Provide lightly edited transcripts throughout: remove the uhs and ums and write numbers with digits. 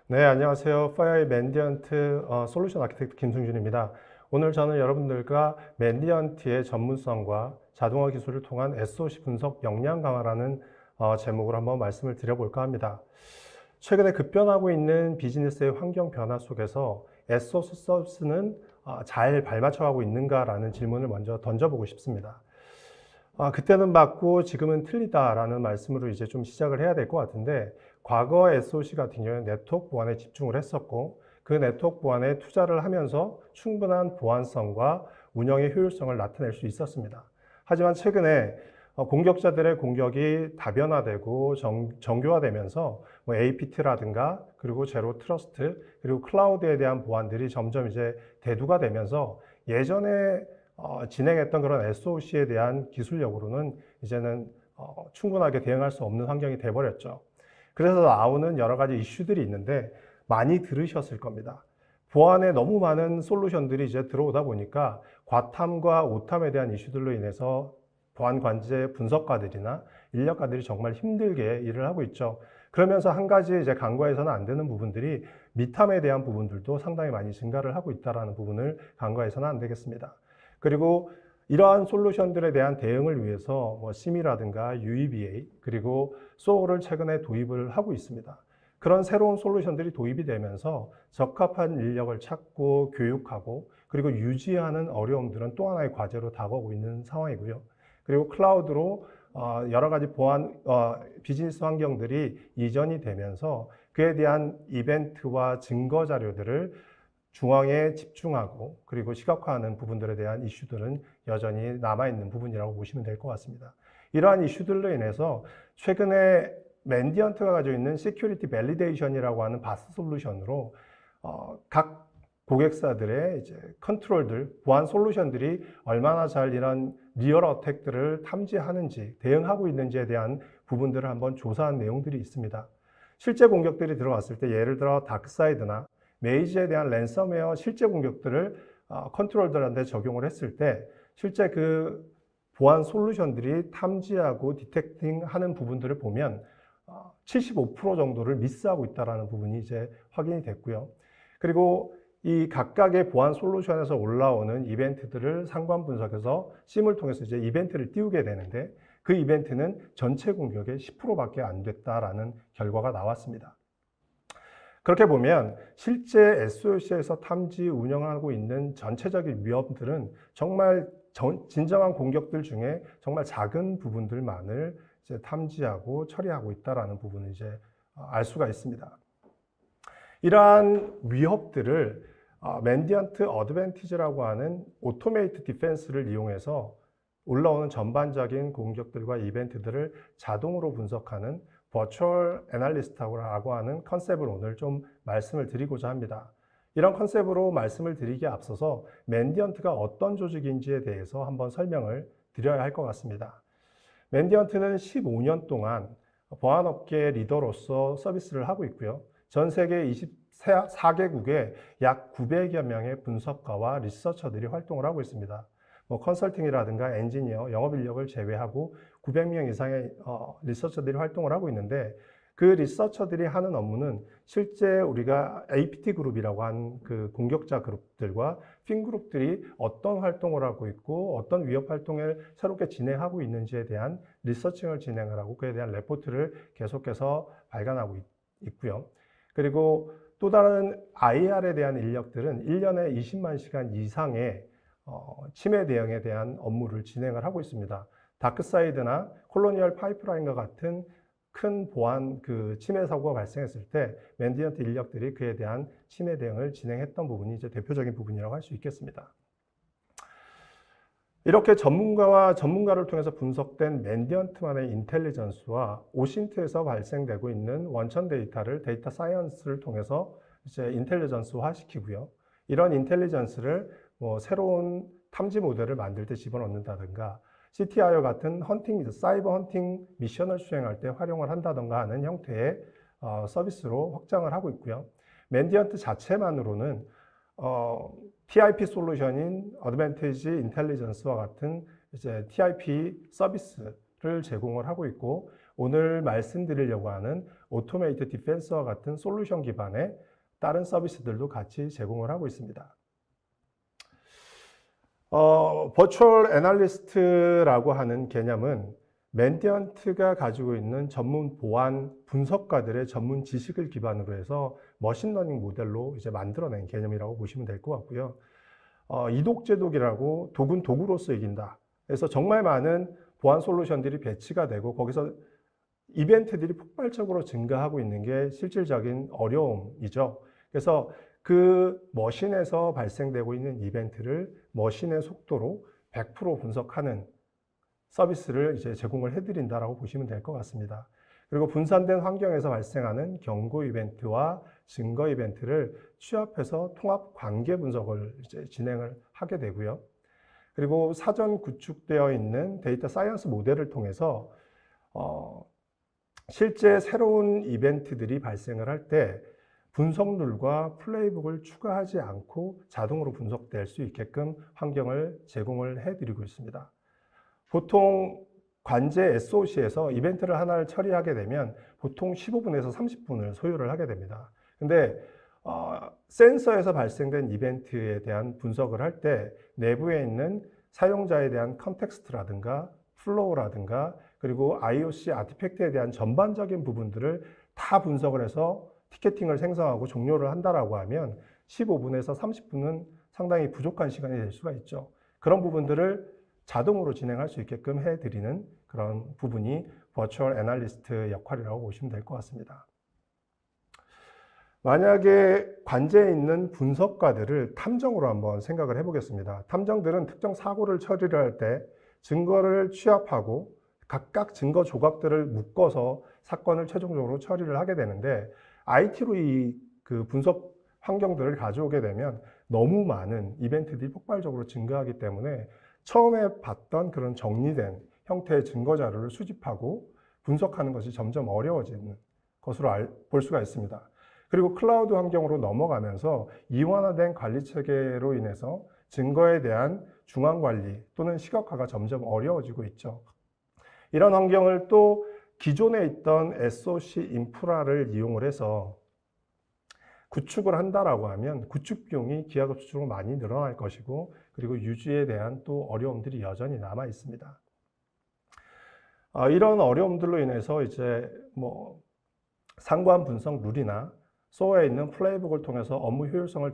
네, 안녕하세요. 파이어의 맨디언트 솔루션 아키텍트 김승준입니다. 오늘 저는 여러분들과 맨디언트의 전문성과 자동화 기술을 통한 SOC 분석 역량 강화라는 제목으로 한번 말씀을 드려볼까 합니다. 최근에 급변하고 있는 비즈니스의 환경 변화 속에서 SOC 서비스는 잘 발맞춰가고 있는가라는 질문을 먼저 던져보고 싶습니다. 그때는 맞고 지금은 틀리다라는 말씀으로 이제 좀 시작을 해야 될 것 같은데, 과거 SOC 같은 경우는 네트워크 보안에 집중을 했었고, 그 네트워크 보안에 투자를 하면서 충분한 보안성과 운영의 효율성을 나타낼 수 있었습니다. 하지만 최근에 공격자들의 공격이 다변화되고 정교화되면서 APT라든가 그리고 제로 트러스트 그리고 클라우드에 대한 보안들이 점점 이제 대두가 되면서 예전에 진행했던 그런 SOC에 대한 기술력으로는 이제는 충분하게 대응할 수 없는 환경이 돼버렸죠. 그래서 나오는 여러 가지 이슈들이 있는데 많이 들으셨을 겁니다. 보안에 너무 많은 솔루션들이 이제 들어오다 보니까 과탐과 오탐에 대한 이슈들로 인해서 보안 관제 분석가들이나 인력가들이 정말 힘들게 일을 하고 있죠. 그러면서 한 가지 이제 간과해서는 안 되는 부분들이 미탐에 대한 부분들도 상당히 많이 증가를 하고 있다는 부분을 간과해서는 안 되겠습니다. 그리고 이러한 솔루션들에 대한 대응을 위해서 심이라든가 UEBA 그리고 SOA를 최근에 도입을 하고 있습니다. 그런 새로운 솔루션들이 도입이 되면서 적합한 인력을 찾고 교육하고 그리고 유지하는 어려움들은 또 하나의 과제로 다가오고 있는 상황이고요. 그리고 클라우드로 여러 가지 보안 비즈니스 환경들이 이전이 되면서 그에 대한 이벤트와 증거 자료들을 중앙에 집중하고 그리고 시각화하는 부분들에 대한 이슈들은 여전히 남아있는 부분이라고 보시면 될 것 같습니다. 이러한 이슈들로 인해서 최근에 맨디언트가 가지고 있는 시큐리티 밸리데이션이라고 하는 바스 솔루션으로 각 고객사들의 이제 컨트롤들, 보안 솔루션들이 얼마나 잘 이런 리얼 어택들을 탐지하는지, 대응하고 있는지에 대한 부분들을 한번 조사한 내용들이 있습니다. 실제 공격들이 들어왔을 때 예를 들어 다크사이드나 메이지에 대한 랜섬웨어 실제 공격들을 컨트롤들한테 적용을 했을 때 실제 그 보안 솔루션들이 탐지하고 디텍팅하는 부분들을 보면 75% 정도를 미스하고 있다는 부분이 이제 확인이 됐고요. 그리고 이 각각의 보안 솔루션에서 올라오는 이벤트들을 상관 분석해서 심을 통해서 이제 이벤트를 띄우게 되는데 그 이벤트는 전체 공격의 10%밖에 안 됐다라는 결과가 나왔습니다. 그렇게 보면 실제 SOC에서 탐지 운영하고 있는 전체적인 위험들은 정말 진정한 공격들 중에 정말 작은 부분들만을 이제 탐지하고 처리하고 있다는 부분을 이제 알 수가 있습니다. 이러한 위협들을 맨디언트 어드밴티지라고 하는 오토메이트 디펜스를 이용해서 올라오는 전반적인 공격들과 이벤트들을 자동으로 분석하는 버추얼 애널리스트라고 하는 컨셉을 오늘 좀 말씀을 드리고자 합니다. 이런 컨셉으로 말씀을 드리기에 앞서서 맨디언트가 어떤 조직인지에 대해서 한번 설명을 드려야 할 것 같습니다. 맨디언트는 15년 동안 보안업계 리더로서 서비스를 하고 있고요. 전 세계 24개국에 약 900여 명의 분석가와 리서처들이 활동을 하고 있습니다. 컨설팅이라든가 엔지니어, 영업인력을 제외하고 900명 이상의 리서처들이 활동을 하고 있는데 그 리서처들이 하는 업무는 실제 우리가 APT 그룹이라고 하는 그 공격자 그룹들과 핀 그룹들이 어떤 활동을 하고 있고 어떤 위협 활동을 새롭게 진행하고 있는지에 대한 리서칭을 진행을 하고 그에 대한 레포트를 계속해서 발간하고 있고요. 그리고 또 다른 IR에 대한 인력들은 1년에 20만 시간 이상의 침해 대응에 대한 업무를 진행을 하고 있습니다. 다크사이드나 콜로니얼 파이프라인과 같은 큰 보안 침해 사고가 발생했을 때 맨디언트 인력들이 그에 대한 침해 대응을 진행했던 부분이 이제 대표적인 부분이라고 할 수 있겠습니다. 이렇게 전문가를 통해서 분석된 맨디언트만의 인텔리전스와 오신트에서 발생되고 있는 원천 데이터를 데이터 사이언스를 통해서 이제 인텔리전스화 시키고요. 이런 인텔리전스를 새로운 탐지 모델을 만들 때 집어넣는다든가 CTIO 같은 사이버 헌팅 미션을 수행할 때 활용을 한다든가 하는 형태의 서비스로 확장을 하고 있고요. 맨디언트 자체만으로는 TIP 솔루션인 어드밴티지 인텔리전스와 같은 이제 TIP 서비스를 제공을 하고 있고 오늘 말씀드리려고 하는 오토메이트 디펜스와 같은 솔루션 기반의 다른 서비스들도 같이 제공을 하고 있습니다. 버추얼 애널리스트라고 하는 개념은 맨디언트가 가지고 있는 전문 보안 분석가들의 전문 지식을 기반으로 해서 머신러닝 모델로 이제 만들어낸 개념이라고 보시면 될 것 같고요. 이독제독이라고 독은 도구로서 이긴다. 그래서 정말 많은 보안 솔루션들이 배치가 되고 거기서 이벤트들이 폭발적으로 증가하고 있는 게 실질적인 어려움이죠. 그래서 그 머신에서 발생되고 있는 이벤트를 머신의 속도로 100% 분석하는 서비스를 이제 제공을 해드린다라고 보시면 될 것 같습니다. 그리고 분산된 환경에서 발생하는 경고 이벤트와 증거 이벤트를 취합해서 통합 관계 분석을 이제 진행을 하게 되고요. 그리고 사전 구축되어 있는 데이터 사이언스 모델을 통해서 실제 새로운 이벤트들이 발생을 할 때 분석룰과 플레이북을 추가하지 않고 자동으로 분석될 수 있게끔 환경을 제공을 해드리고 있습니다. 보통 관제 SOC에서 이벤트를 하나를 처리하게 되면 보통 15분에서 30분을 소요를 하게 됩니다. 근데 센서에서 발생된 이벤트에 대한 분석을 할 때 내부에 있는 사용자에 대한 컨텍스트라든가 플로우라든가 그리고 IOC 아티팩트에 대한 전반적인 부분들을 다 분석을 해서 티켓팅을 생성하고 종료를 한다라고 하면 15분에서 30분은 상당히 부족한 시간이 될 수가 있죠. 그런 부분들을 자동으로 진행할 수 있게끔 해드리는 그런 부분이 버추얼 애널리스트 역할이라고 보시면 될 것 같습니다. 만약에 관제에 있는 분석가들을 탐정으로 한번 생각을 해보겠습니다. 탐정들은 특정 사고를 처리를 할 때 증거를 취합하고 각각 증거 조각들을 묶어서 사건을 최종적으로 처리를 하게 되는데 IT로 그 분석 환경들을 가져오게 되면 너무 많은 이벤트들이 폭발적으로 증가하기 때문에 처음에 봤던 그런 정리된 형태의 증거 자료를 수집하고 분석하는 것이 점점 어려워지는 것으로 볼 수가 있습니다. 그리고 클라우드 환경으로 넘어가면서 이원화된 관리 체계로 인해서 증거에 대한 중앙 관리 또는 시각화가 점점 어려워지고 있죠. 이런 환경을 또 기존에 있던 SOC 인프라를 이용을 해서 구축을 한다라고 하면 구축 비용이 기하급수적으로 많이 늘어날 것이고 그리고 유지에 대한 또 어려움들이 여전히 남아 있습니다. 이런 어려움들로 인해서 이제 상관 분석 룰이나 SOA에 있는 플레이북을 통해서 업무 효율성을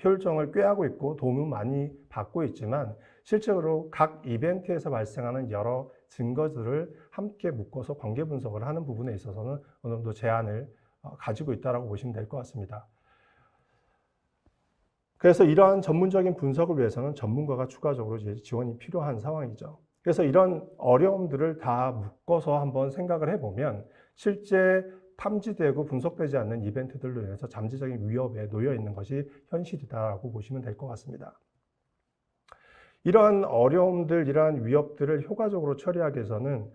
효율성을 꾀하고 있고 도움을 많이 받고 있지만 실제로 각 이벤트에서 발생하는 여러 증거들을 함께 묶어서 관계 분석을 하는 부분에 있어서는 어느 정도 제한을 가지고 있다고 보시면 될 것 같습니다. 그래서 이러한 전문적인 분석을 위해서는 전문가가 추가적으로 지원이 필요한 상황이죠. 그래서 이런 어려움들을 다 묶어서 한번 생각을 해보면 실제 탐지되고 분석되지 않는 이벤트들로 인해서 잠재적인 위협에 놓여 있는 것이 현실이다라고 보시면 될 것 같습니다. 이러한 어려움들, 이러한 위협들을 효과적으로 처리하기 위해서는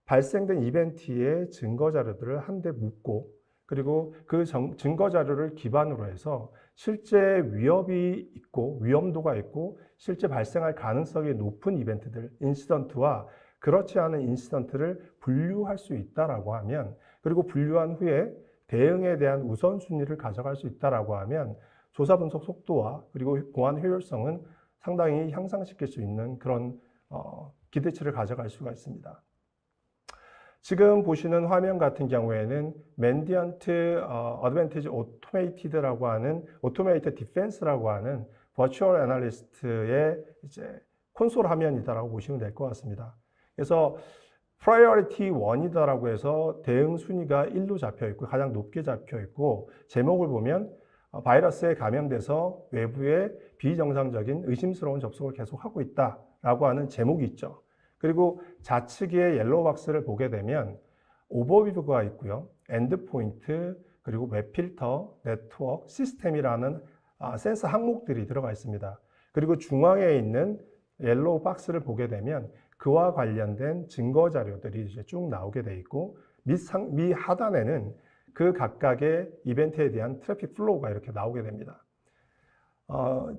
발생된 이벤트의 증거 자료들을 한데 묶고 그리고 그 증거 자료를 기반으로 해서 실제 위협이 있고 위험도가 있고 실제 발생할 가능성이 높은 이벤트들, 인시던트와 그렇지 않은 인시던트를 분류할 수 있다라고 하면 그리고 분류한 후에 대응에 대한 우선순위를 가져갈 수 있다라고 하면 조사 분석 속도와 그리고 보안 효율성은 상당히 향상시킬 수 있는 그런 기대치를 가져갈 수가 있습니다. 지금 보시는 화면 같은 경우에는 맨디언트 어드밴티지 오토메이티드라고 하는 오토메이트 디펜스라고 하는 버추얼 애널리스트의 이제 콘솔 화면이다라고 보시면 될 것 같습니다. 그래서 프라이어리티 1이다라고 해서 대응 순위가 1로 잡혀 있고 가장 높게 잡혀 있고 제목을 보면 바이러스에 감염돼서 외부에 비정상적인 의심스러운 접속을 계속하고 있다라고 하는 제목이 있죠. 그리고 좌측에 옐로우 박스를 보게 되면 오버뷰가 있고요. 엔드포인트, 그리고 웹필터, 네트워크, 시스템이라는 센서 항목들이 들어가 있습니다. 그리고 중앙에 있는 옐로우 박스를 보게 되면 그와 관련된 증거 자료들이 이제 쭉 나오게 돼 있고 미 하단에는 그 각각의 이벤트에 대한 트래픽 플로우가 이렇게 나오게 됩니다.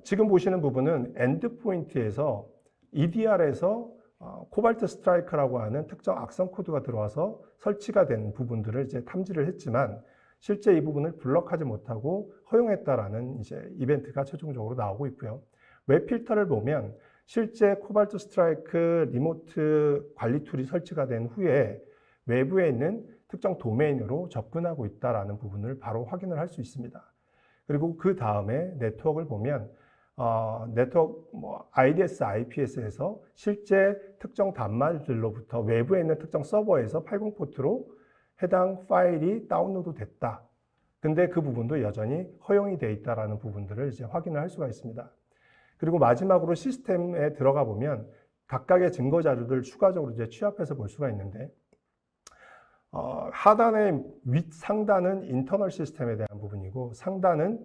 지금 보시는 부분은 엔드포인트에서 EDR에서 코발트 스트라이크라고 하는 특정 악성 코드가 들어와서 설치가 된 부분들을 이제 탐지를 했지만 실제 이 부분을 블럭하지 못하고 허용했다라는 이제 이벤트가 최종적으로 나오고 있고요. 웹 필터를 보면 실제 코발트 스트라이크 리모트 관리 툴이 설치가 된 후에 외부에 있는 특정 도메인으로 접근하고 있다라는 부분을 바로 확인을 할 수 있습니다. 그리고 그 다음에 네트워크를 보면 네트워크 IDS, IPS에서 실제 특정 단말들로부터 외부에 있는 특정 서버에서 80 포트로 해당 파일이 다운로드 됐다. 근데 그 부분도 여전히 허용이 되어 있다라는 부분들을 이제 확인을 할 수가 있습니다. 그리고 마지막으로 시스템에 들어가 보면 각각의 증거 자료들을 추가적으로 이제 취합해서 볼 수가 있는데 하단의 상단은 인터널 시스템에 대한 부분이고 상단은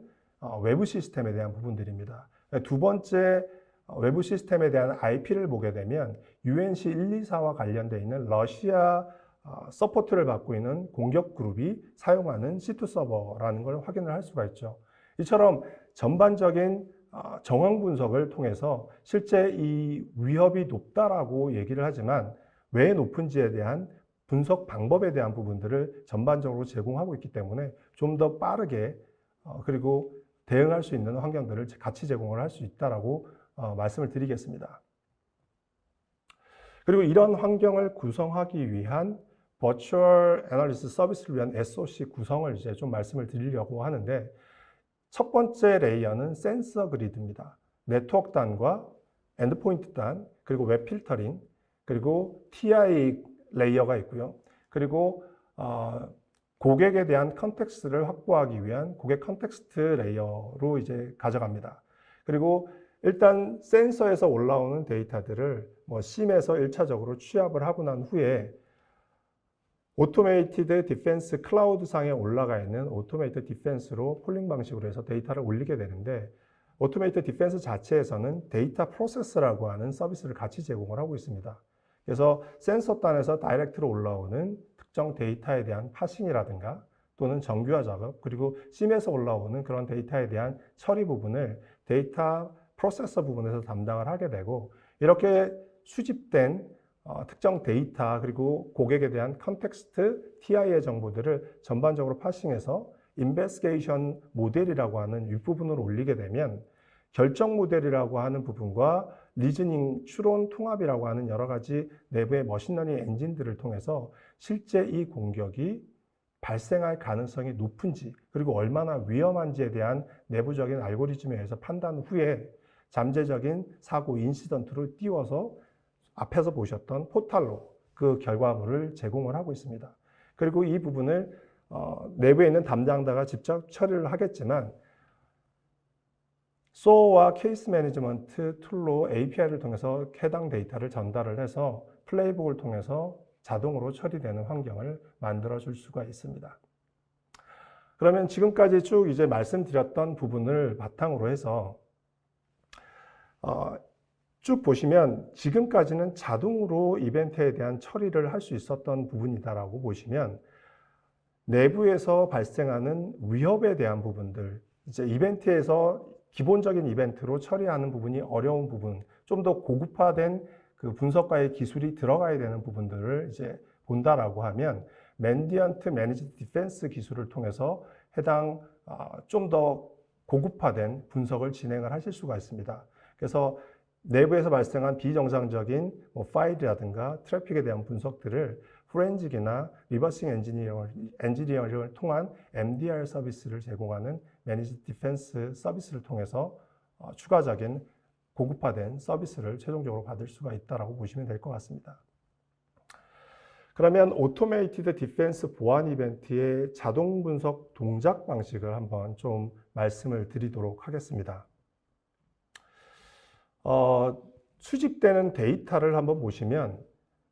외부 시스템에 대한 부분들입니다. 두 번째 외부 시스템에 대한 IP를 보게 되면 UNC 124와 관련되어 있는 러시아 서포트를 받고 있는 공격 그룹이 사용하는 C2 서버라는 걸 확인을 할 수가 있죠. 이처럼 전반적인 정황 분석을 통해서 실제 이 위협이 높다라고 얘기를 하지만 왜 높은지에 대한 분석 방법에 대한 부분들을 전반적으로 제공하고 있기 때문에 좀 더 빠르게 그리고 대응할 수 있는 환경들을 같이 제공을 할 수 있다라고 말씀을 드리겠습니다. 그리고 이런 환경을 구성하기 위한 버추얼 애널리시스 서비스를 위한 SOC 구성을 이제 좀 말씀을 드리려고 하는데 첫 번째 레이어는 센서 그리드입니다. 네트워크 단과 엔드포인트 단, 그리고 웹 필터링, 그리고 TI 레이어가 있고요. 그리고 고객에 대한 컨텍스트를 확보하기 위한 고객 컨텍스트 레이어로 이제 가져갑니다. 그리고 일단 센서에서 올라오는 데이터들을 심에서 1차적으로 취합을 하고 난 후에 오토메이티드 디펜스 클라우드 상에 올라가 있는 오토메이티드 디펜스로 폴링 방식으로 해서 데이터를 올리게 되는데 오토메이티드 디펜스 자체에서는 데이터 프로세스라고 하는 서비스를 같이 제공을 하고 있습니다. 그래서 센서 단에서 다이렉트로 올라오는 특정 데이터에 대한 파싱이라든가 또는 정규화 작업, 그리고 심에서 올라오는 그런 데이터에 대한 처리 부분을 데이터 프로세서 부분에서 담당을 하게 되고 이렇게 수집된 특정 데이터 그리고 고객에 대한 컨텍스트, TI의 정보들을 전반적으로 파싱해서 인베스게이션 모델이라고 하는 윗부분으로 올리게 되면 결정 모델이라고 하는 부분과 리즈닝, 추론, 통합이라고 하는 여러 가지 내부의 머신러닝 엔진들을 통해서 실제 이 공격이 발생할 가능성이 높은지 그리고 얼마나 위험한지에 대한 내부적인 알고리즘에 의해서 판단 후에 잠재적인 사고 인시던트로 띄워서 앞에서 보셨던 포탈로 그 결과물을 제공을 하고 있습니다. 그리고 이 부분을 내부에 있는 담당자가 직접 처리를 하겠지만 SOA와 케이스 매니지먼트 툴로 API를 통해서 해당 데이터를 전달을 해서 플레이북을 통해서 자동으로 처리되는 환경을 만들어 줄 수가 있습니다. 그러면 지금까지 쭉 이제 말씀드렸던 부분을 바탕으로 해서 쭉 보시면 지금까지는 자동으로 이벤트에 대한 처리를 할 수 있었던 부분이다라고 보시면 내부에서 발생하는 위협에 대한 부분들, 이제 이벤트에서 기본적인 이벤트로 처리하는 부분이 어려운 부분, 좀 더 고급화된 그 분석과의 기술이 들어가야 되는 부분들을 이제 본다라고 하면 맨디언트 매니지드 디펜스 기술을 통해서 해당 좀 더 고급화된 분석을 진행을 하실 수가 있습니다. 그래서 내부에서 발생한 비정상적인 파일이라든가 트래픽에 대한 분석들을 포렌직이나 리버싱 엔지니어링을 통한 MDR 서비스를 제공하는 매니지 디펜스 서비스를 통해서 추가적인 고급화된 서비스를 최종적으로 받을 수가 있다고 보시면 될 것 같습니다. 그러면 오토메이티드 디펜스 보안 이벤트의 자동 분석 동작 방식을 한번 좀 말씀을 드리도록 하겠습니다. 수집되는 데이터를 한번 보시면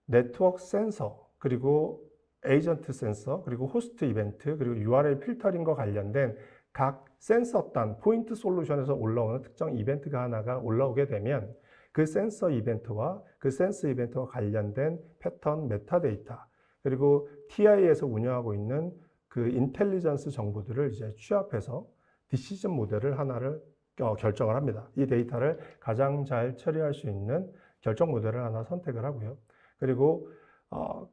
네트워크 센서, 그리고 에이전트 센서, 그리고 호스트 이벤트, 그리고 URL 필터링과 관련된 각 센서 단, 포인트 솔루션에서 올라오는 특정 이벤트가 하나가 올라오게 되면 그 센서 이벤트와 그 센서 이벤트와 관련된 패턴, 메타데이터, 그리고 TI에서 운영하고 있는 그 인텔리전스 정보들을 이제 취합해서 디시전 모델을 하나를 결정을 합니다. 이 데이터를 가장 잘 처리할 수 있는 결정 모델을 하나 선택을 하고요. 그리고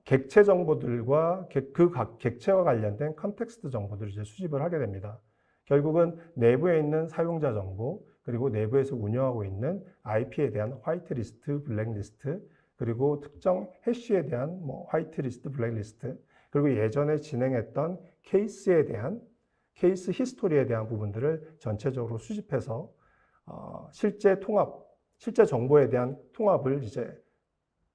객체 정보들과 그 각 객체와 관련된 컨텍스트 정보들을 이제 수집을 하게 됩니다. 결국은 내부에 있는 사용자 정보, 그리고 내부에서 운영하고 있는 IP에 대한 화이트리스트, 블랙리스트, 그리고 특정 해시에 대한 화이트리스트, 블랙리스트, 그리고 예전에 진행했던 케이스에 대한 케이스 히스토리에 대한 부분들을 전체적으로 수집해서 실제 정보에 대한 통합을 이제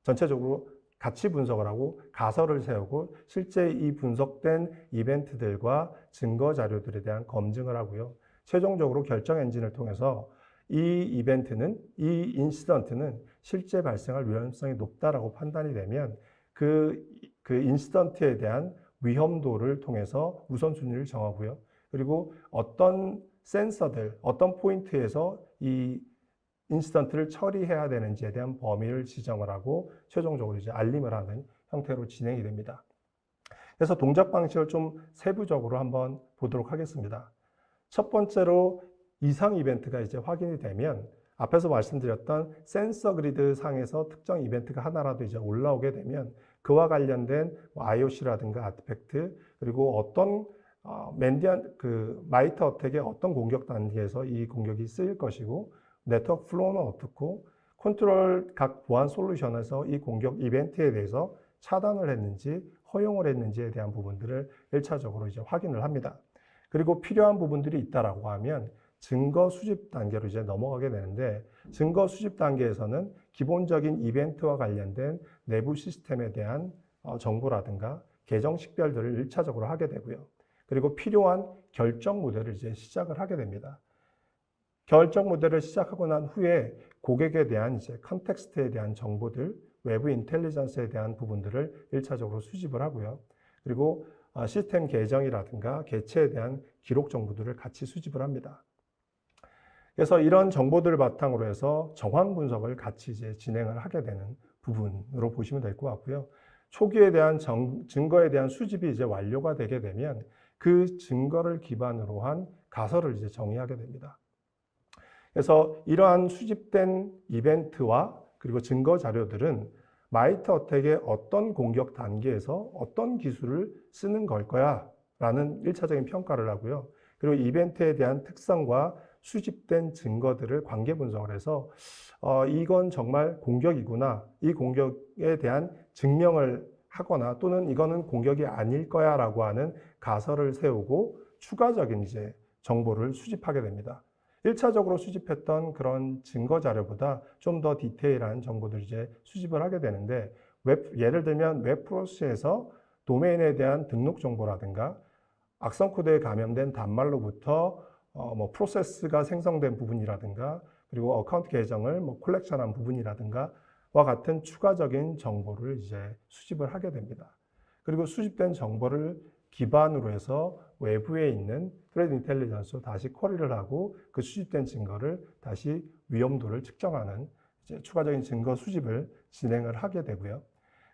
전체적으로 같이 분석을 하고 가설을 세우고 실제 이 분석된 이벤트들과 증거 자료들에 대한 검증을 하고요. 최종적으로 결정 엔진을 통해서 이 인시던트는 실제 발생할 위험성이 높다라고 판단이 되면 그 인시던트에 대한 위험도를 통해서 우선순위를 정하고요. 그리고 어떤 센서들, 어떤 포인트에서 이 인시던트를 처리해야 되는지에 대한 범위를 지정을 하고 최종적으로 이제 알림을 하는 형태로 진행이 됩니다. 그래서 동작 방식을 좀 세부적으로 한번 보도록 하겠습니다. 첫 번째로 이상 이벤트가 이제 확인이 되면 앞에서 말씀드렸던 센서 그리드 상에서 특정 이벤트가 하나라도 이제 올라오게 되면 그와 관련된 IOC라든가 아티팩트, 그리고 어떤 마이터 어택의 어떤 공격 단계에서 이 공격이 쓰일 것이고, 네트워크 플로우는 어떻고, 컨트롤 각 보안 솔루션에서 이 공격 이벤트에 대해서 차단을 했는지 허용을 했는지에 대한 부분들을 1차적으로 이제 확인을 합니다. 그리고 필요한 부분들이 있다라고 하면 증거 수집 단계로 이제 넘어가게 되는데, 증거 수집 단계에서는 기본적인 이벤트와 관련된 내부 시스템에 대한 정보라든가 계정 식별들을 1차적으로 하게 되고요. 그리고 필요한 결정 모델을 이제 시작을 하게 됩니다. 결정 모델을 시작하고 난 후에 고객에 대한 이제 컨텍스트에 대한 정보들, 외부 인텔리전스에 대한 부분들을 1차적으로 수집을 하고요. 그리고 시스템 계정이라든가 개체에 대한 기록 정보들을 같이 수집을 합니다. 그래서 이런 정보들을 바탕으로 해서 정황 분석을 같이 이제 진행을 하게 되는 부분으로 보시면 될 것 같고요. 초기에 대한 증거에 대한 수집이 이제 완료가 되게 되면 그 증거를 기반으로 한 가설을 이제 정의하게 됩니다. 그래서 이러한 수집된 이벤트와 그리고 증거 자료들은 마이터 어택의 어떤 공격 단계에서 어떤 기술을 쓰는 걸 거야 라는 1차적인 평가를 하고요. 그리고 이벤트에 대한 특성과 수집된 증거들을 관계 분석을 해서 이건 정말 공격이구나, 이 공격에 대한 증명을 하거나 또는 이거는 공격이 아닐 거야 라고 하는 가설을 세우고 추가적인 이제 정보를 수집하게 됩니다. 1차적으로 수집했던 그런 증거 자료보다 좀 더 디테일한 정보들을 이제 수집을 하게 되는데, 예를 들면 웹 프로세스에서 도메인에 대한 등록 정보라든가 악성 코드에 감염된 단말로부터 프로세스가 생성된 부분이라든가, 그리고 어카운트 계정을 콜렉션한 부분이라든가 와 같은 추가적인 정보를 이제 수집을 하게 됩니다. 그리고 수집된 정보를 기반으로 해서 외부에 있는 트레드 인텔리전스로 다시 쿼리를 하고 그 수집된 증거를 다시 위험도를 측정하는 이제 추가적인 증거 수집을 진행을 하게 되고요.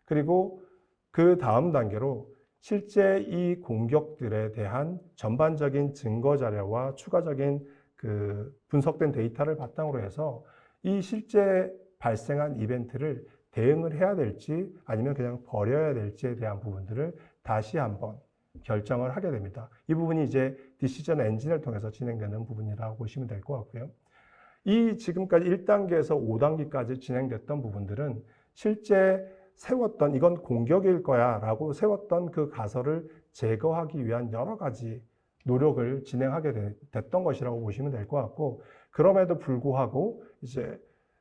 그리고 그 다음 단계로 실제 이 공격들에 대한 전반적인 증거 자료와 추가적인 그 분석된 데이터를 바탕으로 해서 이 실제 발생한 이벤트를 대응을 해야 될지 아니면 그냥 버려야 될지에 대한 부분들을 다시 한번 결정을 하게 됩니다. 이 부분이 이제 디시전 엔진을 통해서 진행되는 부분이라고 보시면 될 것 같고요. 이 지금까지 1단계에서 5단계까지 진행됐던 부분들은 실제 세웠던 이건 공격일 거야 라고 세웠던 그 가설을 제거하기 위한 여러 가지 노력을 진행하게 됐던 것이라고 보시면 될 것 같고, 그럼에도 불구하고 이제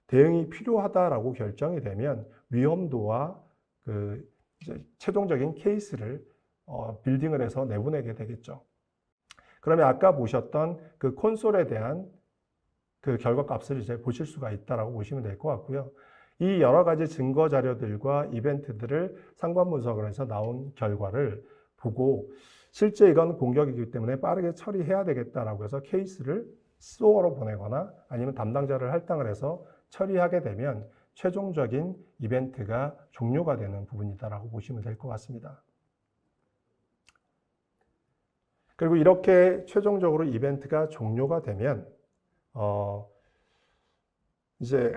대응이 필요하다라고 결정이 되면 위험도와 그 이제 최종적인 케이스를 빌딩을 해서 내보내게 되겠죠. 그러면 아까 보셨던 그 콘솔에 대한 그 결과값을 이제 보실 수가 있다라고 보시면 될 것 같고요. 이 여러 가지 증거 자료들과 이벤트들을 상관 분석을 해서 나온 결과를 보고 실제 이건 공격이기 때문에 빠르게 처리해야 되겠다라고 해서 케이스를 스토어로 보내거나 아니면 담당자를 할당을 해서 처리하게 되면 최종적인 이벤트가 종료가 되는 부분이다라고 보시면 될 것 같습니다. 그리고 이렇게 최종적으로 이벤트가 종료가 되면 이제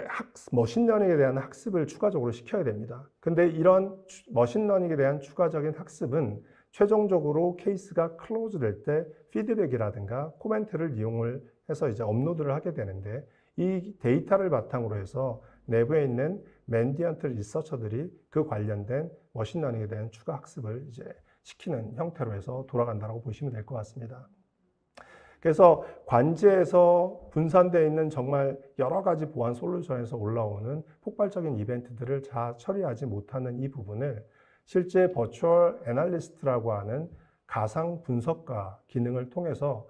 머신러닝에 대한 학습을 추가적으로 시켜야 됩니다. 근데 이런 머신러닝에 대한 추가적인 학습은 최종적으로 케이스가 클로즈 될 때 피드백이라든가 코멘트를 이용을 해서 이제 업로드를 하게 되는데, 이 데이터를 바탕으로 해서 내부에 있는 맨디언트 리서처들이 그 관련된 머신러닝에 대한 추가 학습을 이제 시키는 형태로 해서 돌아간다고 보시면 될 것 같습니다. 그래서 관제에서 분산되어 있는 정말 여러 가지 보안 솔루션에서 올라오는 폭발적인 이벤트들을 다 처리하지 못하는 이 부분을 실제 버추얼 애널리스트라고 하는 가상 분석가 기능을 통해서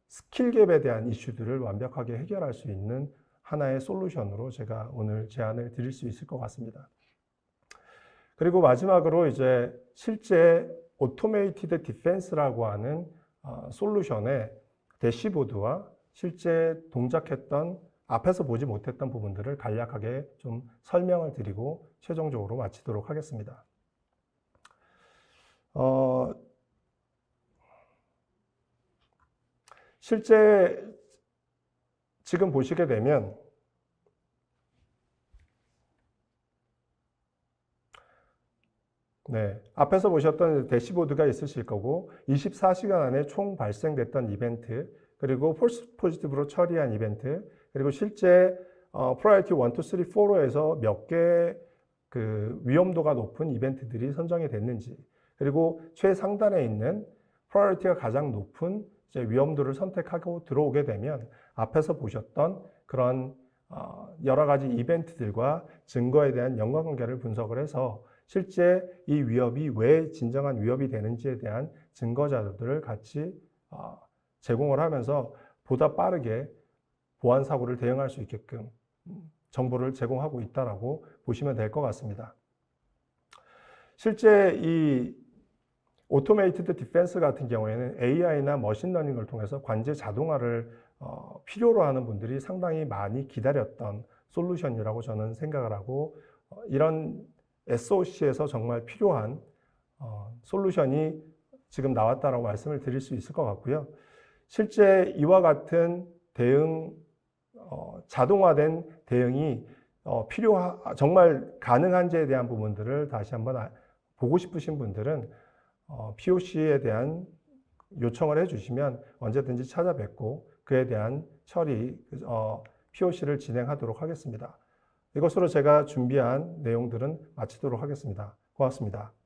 스킬 갭에 대한 이슈들을 완벽하게 해결할 수 있는 하나의 솔루션으로 제가 오늘 제안을 드릴 수 있을 것 같습니다. 그리고 마지막으로 이제 실제 오토메이티드 디펜스라고 하는 솔루션의 대시보드와 실제 동작했던 앞에서 보지 못했던 부분들을 간략하게 좀 설명을 드리고 최종적으로 마치도록 하겠습니다. 실제 지금 보시게 되면 앞에서 보셨던 대시보드가 있으실 거고 24시간 안에 총 발생됐던 이벤트, 그리고 폴스 포지티브로 처리한 이벤트, 그리고 실제 프라이어티 1, 2, 3, 4로에서 몇 개 그 위험도가 높은 이벤트들이 선정이 됐는지, 그리고 최상단에 있는 프라이어티가 가장 높은 이제 위험도를 선택하고 들어오게 되면 앞에서 보셨던 그런 여러 가지 이벤트들과 증거에 대한 연관관계를 분석을 해서 실제 이 위협이 왜 진정한 위협이 되는지에 대한 증거 자료들을 같이 제공을 하면서 보다 빠르게 보안 사고를 대응할 수 있게끔 정보를 제공하고 있다라고 보시면 될 것 같습니다. 실제 이 오토메이티드 디펜스 같은 경우에는 AI나 머신러닝을 통해서 관제 자동화를 필요로 하는 분들이 상당히 많이 기다렸던 솔루션이라고 저는 생각을 하고, 이런 SOC에서 정말 필요한 솔루션이 지금 나왔다라고 말씀을 드릴 수 있을 것 같고요. 실제 이와 같은 대응, 자동화된 대응이 정말 가능한지에 대한 부분들을 다시 한번 보고 싶으신 분들은 POC에 대한 요청을 해주시면 언제든지 찾아뵙고 그에 대한 처리, POC를 진행하도록 하겠습니다. 이것으로 제가 준비한 내용들은 마치도록 하겠습니다. 고맙습니다.